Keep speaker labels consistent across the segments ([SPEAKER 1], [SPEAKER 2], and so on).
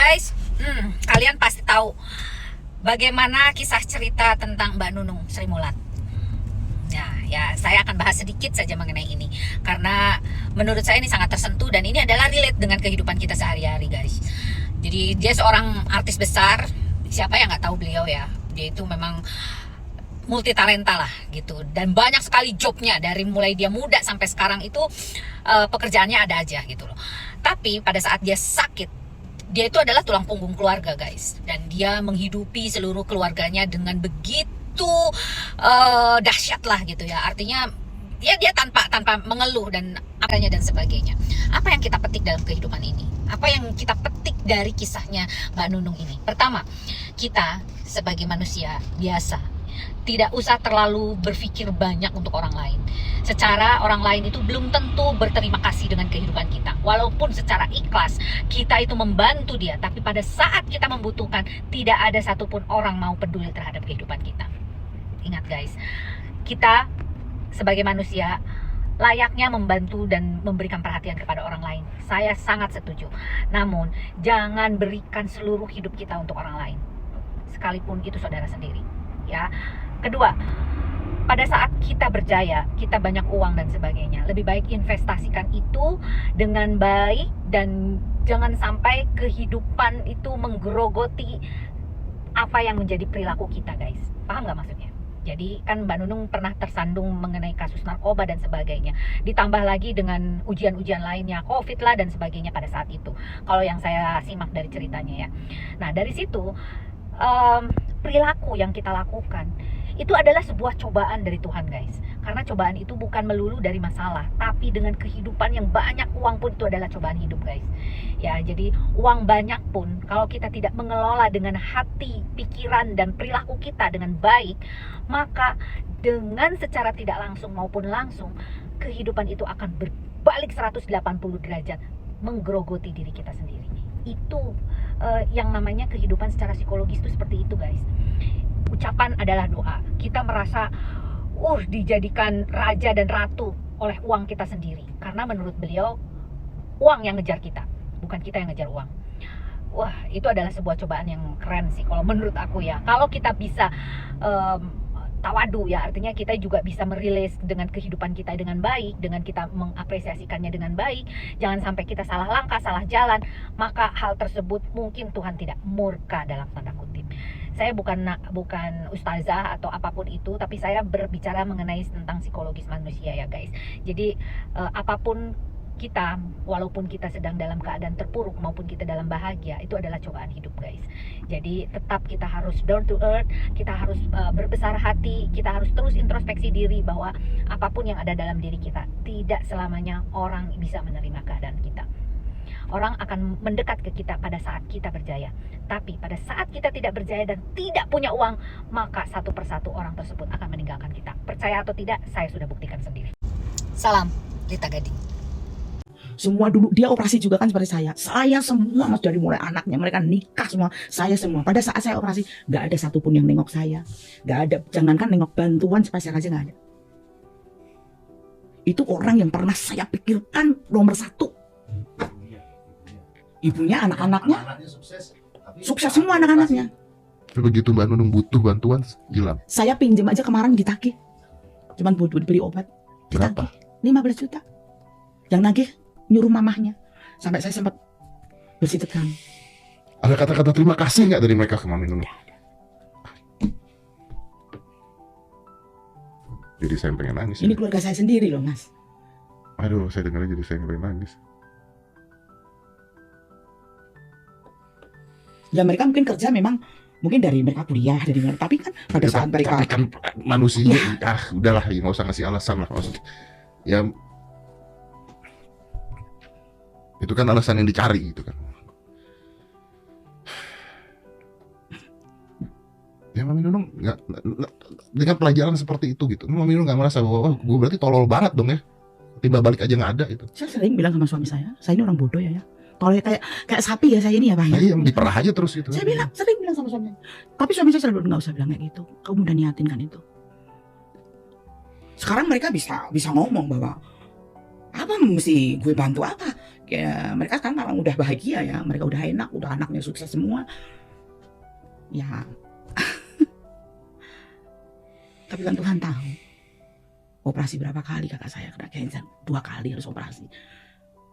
[SPEAKER 1] guys, kalian pasti tahu bagaimana kisah cerita tentang Mbak Nunung Sri Mulat. Ya, saya akan bahas sedikit saja mengenai ini karena menurut saya ini sangat tersentuh dan ini adalah relate dengan kehidupan kita sehari-hari, guys. Jadi dia seorang artis besar, siapa yang nggak tahu beliau ya? Dia itu memang multi talenta lah gitu dan banyak sekali jobnya dari mulai dia muda sampai sekarang itu pekerjaannya ada aja gitu loh. Tapi pada saat dia sakit, dia itu adalah tulang punggung keluarga, guys, dan dia menghidupi seluruh keluarganya dengan begitu dahsyat lah gitu ya. Artinya dia tanpa mengeluh dan apanya dan sebagainya. Apa yang kita petik dalam kehidupan ini? Apa yang kita petik dari kisahnya Mbak Nunung ini? Pertama, kita sebagai manusia biasa tidak usah terlalu berpikir banyak untuk orang lain. Secara orang lain itu belum tentu berterima kasih dengan kehidupan kita. Walaupun secara ikhlas kita itu membantu dia, tapi pada saat kita membutuhkan tidak ada satupun orang mau peduli terhadap kehidupan kita. Ingat guys, kita sebagai manusia layaknya membantu dan memberikan perhatian kepada orang lain. Saya sangat setuju. Namun jangan berikan seluruh hidup kita untuk orang lain, sekalipun itu saudara sendiri. Ya. Kedua, pada saat kita berjaya, kita banyak uang dan sebagainya, lebih baik investasikan itu dengan baik dan jangan sampai kehidupan itu menggerogoti apa yang menjadi perilaku kita, guys. Paham nggak maksudnya? Jadi kan Mbak Nunung pernah tersandung mengenai kasus narkoba dan sebagainya. Ditambah lagi dengan ujian-ujian lainnya, COVID lah dan sebagainya pada saat itu. Kalau yang saya simak dari ceritanya ya. Nah dari situ perilaku yang kita lakukan itu adalah sebuah cobaan dari Tuhan, guys. Karena cobaan itu bukan melulu dari masalah, tapi dengan kehidupan yang banyak uang pun itu adalah cobaan hidup, guys. Ya, jadi uang banyak pun kalau kita tidak mengelola dengan hati, pikiran dan perilaku kita dengan baik, maka dengan secara tidak langsung maupun langsung kehidupan itu akan berbalik 180 derajat menggerogoti diri kita sendiri. Itu yang namanya kehidupan secara psikologis itu seperti itu, guys. Ucapan adalah doa. Kita merasa dijadikan raja dan ratu oleh uang kita sendiri. Karena menurut beliau uang yang ngejar kita, bukan kita yang ngejar uang. Wah, itu adalah sebuah cobaan yang keren sih kalau menurut aku ya. Kalau kita bisa tawadu ya, artinya kita juga bisa merilis dengan kehidupan kita dengan baik, dengan kita mengapresiasikannya dengan baik, jangan sampai kita salah langkah, salah jalan, maka hal tersebut mungkin Tuhan tidak murka dalam tanda kutip. Saya bukan ustazah atau apapun itu, tapi saya berbicara mengenai tentang psikologis manusia ya guys. Jadi apapun kita, walaupun kita sedang dalam keadaan terpuruk maupun kita dalam bahagia, itu adalah cobaan hidup guys. Jadi tetap kita harus down to earth, kita harus berbesar hati, kita harus terus introspeksi diri bahwa apapun yang ada dalam diri kita, tidak selamanya orang bisa menerima keadaan kita. Orang akan mendekat ke kita pada saat kita berjaya. Tapi pada saat kita tidak berjaya dan tidak punya uang, maka satu persatu orang tersebut akan meninggalkan kita. Percaya atau tidak, saya sudah buktikan sendiri. Salam, Lita Gading.
[SPEAKER 2] Semua dulu dia operasi juga kan seperti saya. Saya semua mas dari mulai anaknya mereka nikah semua. Saya semua. Pada saat saya operasi nggak ada satupun yang nengok saya. Nggak ada. Jangankan nengok bantuan spesial aja nggak ada. Itu orang yang pernah saya pikirkan nomor satu. Ibunya, anak-anaknya sukses semua anak-anaknya.
[SPEAKER 3] Begitu Mbak Nunung butuh bantuan hilang.
[SPEAKER 2] Saya pinjam aja kemarin ditagih. Cuman buat beli obat.
[SPEAKER 3] Berapa?
[SPEAKER 2] 15 juta. Yang nagih nyuruh mamahnya. Sampai saya sempat bersih tegang.
[SPEAKER 3] Ada kata-kata terima kasih nggak dari mereka ke Mami Nunung? Jadi saya pengen nangis.
[SPEAKER 2] Ini
[SPEAKER 3] ya.
[SPEAKER 2] keluarga saya sendiri loh mas.
[SPEAKER 3] Aduh, saya dengarnya jadi saya pengen nangis.
[SPEAKER 2] Ya mereka mungkin kerja memang mungkin dari mereka kuliah dari mereka, tapi kan pada saat mereka
[SPEAKER 3] Tapi kan manusia udahlah ya, nggak usah ngasih alasan lah maksudnya. Ya itu kan alasan yang dicari gitu kan. Ya Mami Nunung nggak dengan pelajaran seperti itu gitu. Mami Nunung nggak merasa bahwa gue berarti tolol banget dong ya. Tiba balik aja nggak ada itu.
[SPEAKER 2] saya sering bilang sama suami saya ini orang bodoh ya. Kalau kayak sapi ya saya ini ya bang.
[SPEAKER 3] Nah, iya diperah aja terus itu.
[SPEAKER 2] Saya sering bilang sama suami. Tapi suami saya selalu nggak usah bilang kayak gitu. Kamu udah niatin kan itu. Sekarang mereka bisa ngomong bahwa apa mesti gue bantu apa? Ya mereka kan memang udah bahagia ya, mereka udah enak, udah anaknya sukses semua. Ya. Tapi kan Tuhan tahu. Operasi berapa kali kakak saya kena cancer? 2 kali harus operasi.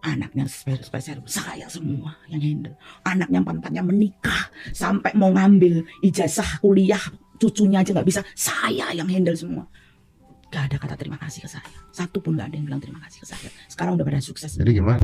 [SPEAKER 2] Anaknya spesial saya semua yang handle. Anaknya empat-empatnya menikah sampai mau ngambil ijazah kuliah, cucunya aja nggak bisa. Saya yang handle semua. Gak ada kata terima kasih ke saya. Satu pun gak ada yang bilang terima kasih ke saya. Sekarang udah pada sukses.
[SPEAKER 3] Jadi gimana?